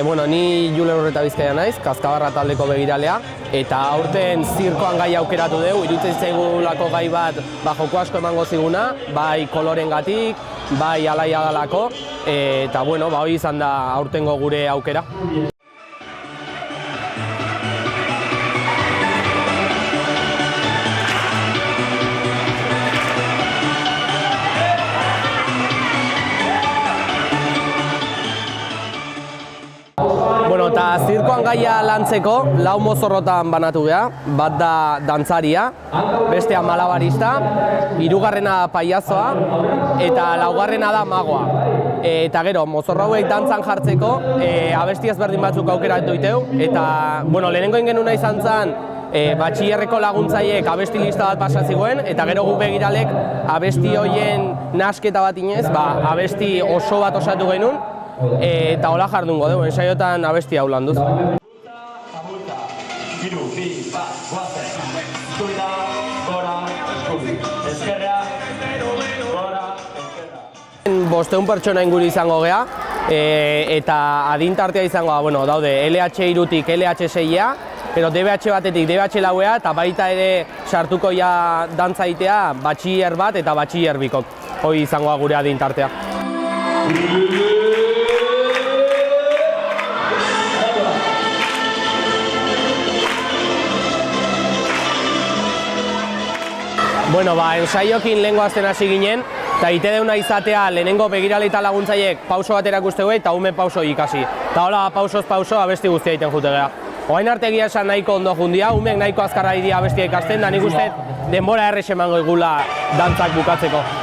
Bueno, ni Julen Urreta Bizkaia naiz, Kazkabarra taldeko begiralea, eta aurten zirkoan gai aukeratu dugu, iruditzen zaigulako gai bat joko asko emango ziguna, bai kolorengatik, bai alaia dalako, eta bueno, hori izan da aurtengo gure aukera. Bueno, eta zirkoan gaia lantzeko lau mozorrotan banatu geha, bat da dantzaria, bestea malabarista, hirugarrena paiazoa eta laugarrena da magoa. Eta gero, mozorro hauek dantzan jartzeko abesti ezberdin batzuk aukeratu diteu, eta bueno, lehenengo ingenuna izan zen batxillerreko laguntzaiek abesti lista bat pasa ziguen, eta gero guk begiralek abesti hoien nasketa bat inez, abesti oso bat osatu genuen, eta hola jardungo dugu, ensaiotan abesti hau landuz. Bosteun pertsona inguru izango geha, eta adintartea izango da, bueno, daude LH3-tik LH6-a, pero DBH batetik DBH lauea, eta baita ere sartuko ja dantzaitea batxiller bat eta batxiller bikok. Hoi izango da gure adintartea. Bueno, ensaiokin lehengo azten hasi ginen, eta ite deuna izatea lehenengo begirale eta laguntzaiek pauso bat erakuste gu eta ume pauso ikasi. Eta hola, pausoz pauso abesti guztia egiten jute geha. Oain arte egia esan nahiko ondo jundia, umeek nahiko azkarra dira abestia ikasten, da nik uste denbora errex emango igula dantzak bukatzeko.